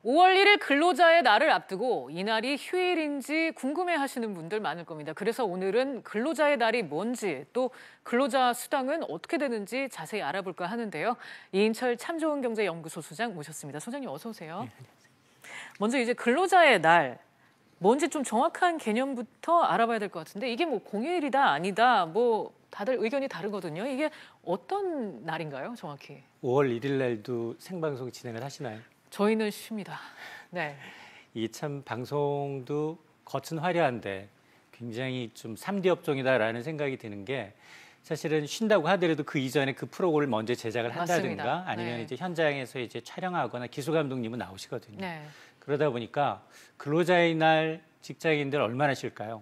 5월 1일 근로자의 날을 앞두고 이날이 휴일인지 궁금해하시는 분들 많을 겁니다. 그래서 오늘은 근로자의 날이 뭔지 또 근로자 수당은 어떻게 되는지 자세히 알아볼까 하는데요. 이인철 참좋은경제연구소 소장 모셨습니다. 소장님 어서 오세요. 먼저 이제 근로자의 날 뭔지 좀 정확한 개념부터 알아봐야 될 것 같은데 이게 뭐 공휴일이다 아니다 뭐 다들 의견이 다르거든요. 이게 어떤 날인가요, 정확히? 5월 1일 날도 생방송 진행을 하시나요? 저희는 쉽니다. 네. 이 참 방송도 겉은 화려한데 굉장히 좀 3D 업종이다라는 생각이 드는 게 사실은 쉰다고 하더라도 그 이전에 그 프로그램을 먼저 제작을 한다든가 맞습니다. 아니면 네. 이제 현장에서 이제 촬영하거나 기술 감독님은 나오시거든요. 네. 그러다 보니까 근로자의 날 직장인들 얼마나 쉴까요?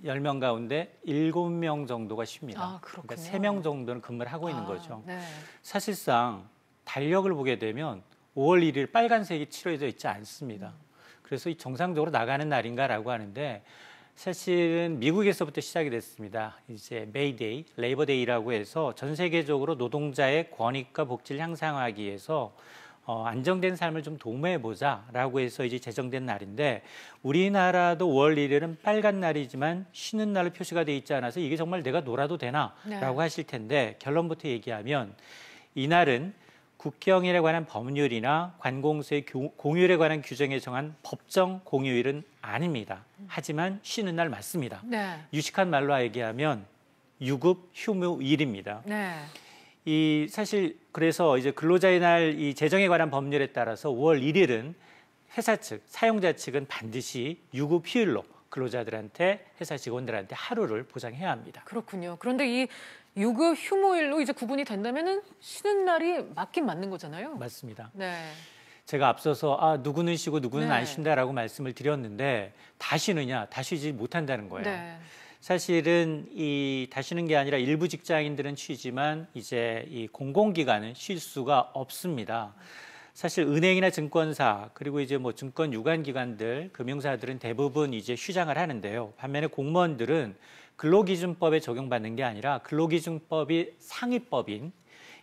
10명 가운데 7명 정도가 쉽니다. 아, 그렇군요. 그러니까 3명 정도는 근무를 하고 있는 거죠. 네. 사실상 달력을 보게 되면 5월 1일 빨간색이 칠해져 있지 않습니다. 그래서 이 정상적으로 나가는 날인가라고 하는데 사실은 미국에서부터 시작이 됐습니다. 이제 메이데이, 레이버데이라고 해서 전 세계적으로 노동자의 권익과 복지를 향상하기 위해서 안정된 삶을 좀 도모해보자라고 해서 이제 제정된 날인데 우리나라도 5월 1일은 빨간 날이지만 쉬는 날로 표시가 돼 있지 않아서 이게 정말 내가 놀아도 되나라고 하실 텐데 결론부터 얘기하면 이날은 국경일에 관한 법률이나 관공서의 공휴일에 관한 규정에 정한 법정 공휴일은 아닙니다. 하지만 쉬는 날 맞습니다. 네. 유식한 말로 얘기하면 유급 휴무일입니다. 네. 이 사실 그래서 이제 근로자의 날 이 제정에 관한 법률에 따라서 5월 1일은 회사 측, 사용자 측은 반드시 유급 휴일로 근로자들한테 회사 직원들한테 하루를 보장해야 합니다. 그렇군요. 그런데 이 유급 휴무일로 이제 구분이 된다면은 쉬는 날이 맞긴 맞는 거잖아요. 맞습니다. 네. 제가 앞서서 누구는 쉬고 누구는 네. 안 쉰다라고 말씀을 드렸는데 다 쉬느냐, 다 쉬지 못한다는 거예요. 네. 사실은 이 다 쉬는 게 아니라 일부 직장인들은 쉬지만 이제 이 공공기관은 쉴 수가 없습니다. 사실 은행이나 증권사 그리고 이제 뭐 증권 유관기관들, 금융사들은 대부분 이제 휴장을 하는데요. 반면에 공무원들은 근로기준법에 적용받는 게 아니라 근로기준법이 상위법인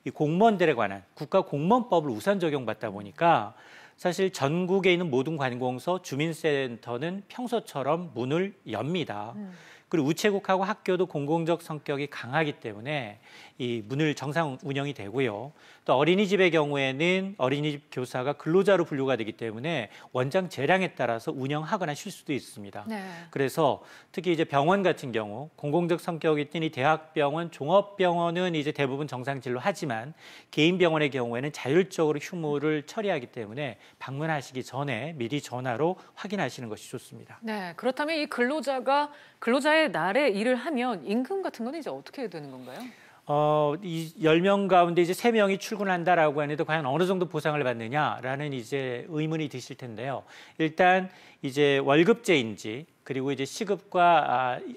이 공무원들에 관한 국가공무원법을 우선 적용받다 보니까 사실 전국에 있는 모든 관공서, 주민센터는 평소처럼 문을 엽니다. 그리고 우체국하고 학교도 공공적 성격이 강하기 때문에 이 문을 정상 운영이 되고요. 또 어린이집의 경우에는 어린이집 교사가 근로자로 분류가 되기 때문에 원장 재량에 따라서 운영하거나 쉴 수도 있습니다. 네. 그래서 특히 이제 병원 같은 경우 공공적 성격이 띠니 대학병원, 종합병원은 이제 대부분 정상 진료하지만 개인 병원의 경우에는 자율적으로 휴무를 처리하기 때문에 방문하시기 전에 미리 전화로 확인하시는 것이 좋습니다. 네. 그렇다면 이 근로자가 근로자의 날에 일을 하면 임금 같은 건 이제 어떻게 되는 건가요? 이 10명 가운데 이제 3명이 출근한다라고 하는데 과연 어느 정도 보상을 받느냐라는 이제 의문이 드실 텐데요. 일단 이제 월급제인지 그리고 이제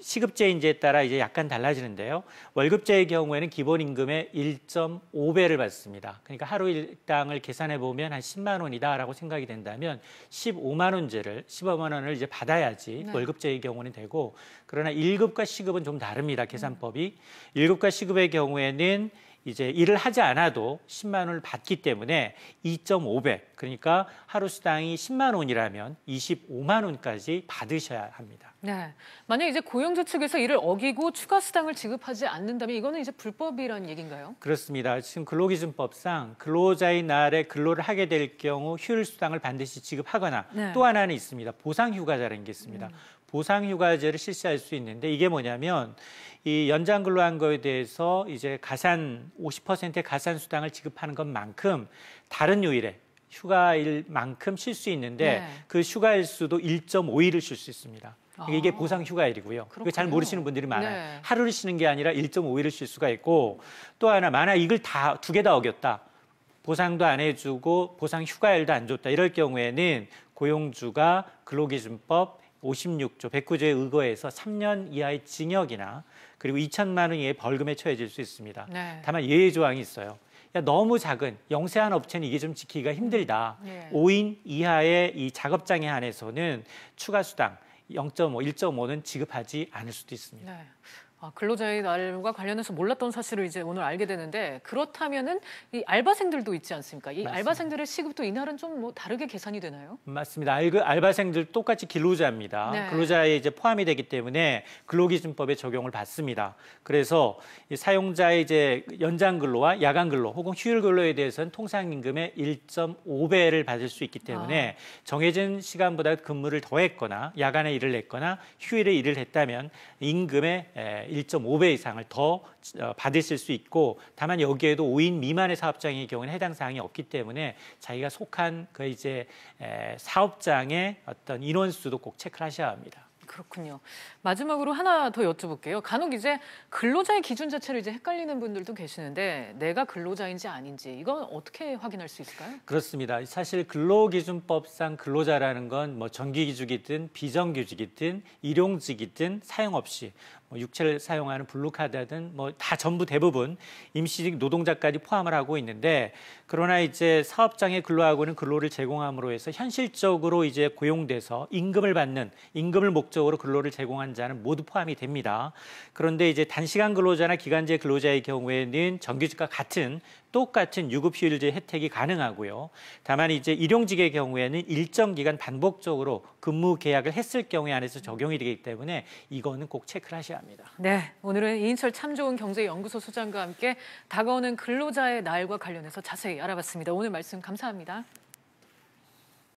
시급제인지에 따라 이제 약간 달라지는데요. 월급제의 경우에는 기본 임금의 1.5배를 받습니다. 그러니까 하루 일당을 계산해 보면 한 10만 원이다라고 생각이 된다면 15만 원을 이제 받아야지 네. 월급제의 경우는 되고 그러나 1급과 시급은 좀 다릅니다. 계산법이. 1급과 시급의 경우에는 이제 일을 하지 않아도 10만 원을 받기 때문에 2.5배, 그러니까 하루 수당이 10만 원이라면 25만 원까지 받으셔야 합니다. 네. 만약 이제 고용주 측에서 이를 어기고 추가 수당을 지급하지 않는다면 이거는 이제 불법이라는 얘기인가요? 그렇습니다. 지금 근로기준법상 근로자의 날에 근로를 하게 될 경우 휴일 수당을 반드시 지급하거나 네. 또 하나는 있습니다. 보상휴가제라는 게 있습니다. 보상휴가제를 실시할 수 있는데 이게 뭐냐면 이 연장 근로한 거에 대해서 이제 50%의 가산 수당을 지급하는 것만큼 다른 요일에 휴가일만큼 쉴 수 있는데 네. 그 휴가일 수도 1.5일을 쉴 수 있습니다. 이게 보상휴가일이고요. 이거 잘 모르시는 분들이 많아요. 네. 하루를 쉬는 게 아니라 1.5일을 쉴 수가 있고 또 하나 만약 이걸 두 개 다 어겼다. 보상도 안 해주고 보상휴가일도 안 줬다. 이럴 경우에는 고용주가 근로기준법 56조 109조에 의거해서 3년 이하의 징역이나 그리고 2천만 원 이하의 벌금에 처해질 수 있습니다. 네. 다만 다만 예외 조항이 있어요. 너무 작은 영세한 업체는 이게 좀 지키기가 힘들다. 네. 5인 이하의 이 작업장에 한해서는 추가 수당 0.5, 1.5는 지급하지 않을 수도 있습니다. 네. 근로자의 날과 관련해서 몰랐던 사실을 이제 오늘 알게 되는데 그렇다면은 이 알바생들도 있지 않습니까? 이 맞습니다. 알바생들의 시급도 이날은 좀 뭐 다르게 계산이 되나요? 맞습니다. 알바생들 똑같이 근로자입니다. 네. 근로자에 이제 포함이 되기 때문에 근로기준법에 적용을 받습니다. 그래서 이 사용자의 이제 연장 근로와 야간 근로 혹은 휴일 근로에 대해서는 통상임금의 1.5배를 받을 수 있기 때문에 정해진 시간보다 근무를 더했거나 야간에 일을 했거나 휴일에 일을 했다면 임금의 1.5배 이상을 더 받으실 수 있고, 다만 여기에도 5인 미만의 사업장의 경우는 해당 사항이 없기 때문에 자기가 속한 그 이제 사업장의 어떤 인원수도 꼭 체크를 하셔야 합니다. 그렇군요. 마지막으로 하나 더 여쭤볼게요. 간혹 이제 근로자의 기준 자체를 이제 헷갈리는 분들도 계시는데 내가 근로자인지 아닌지 이건 어떻게 확인할 수 있을까요? 그렇습니다. 사실 근로기준법상 근로자라는 건 뭐 정규직이든 비정규직이든 일용직이든 사용 없이 뭐 육체를 사용하는 블루카드든 뭐 다 전부 대부분 임시직 노동자까지 포함을 하고 있는데, 그러나 이제 사업장에 근로하고는 근로를 제공함으로 해서 현실적으로 이제 고용돼서 임금을 받는, 임금을 목적으로 근로를 제공한 자는 모두 포함이 됩니다. 그런데 이제 단시간 근로자나 기간제 근로자의 경우에는 정규직과 똑같은 유급휴일제 혜택이 가능하고요. 다만 이제 일용직의 경우에는 일정 기간 반복적으로 근무 계약을 했을 경우에 한해서 적용이 되기 때문에 이거는 꼭 체크를 하셔야 합니다. 네, 오늘은 이인철 참 좋은 경제연구소 소장과 함께 다가오는 근로자의 날과 관련해서 자세히 알아봤습니다. 오늘 말씀 감사합니다.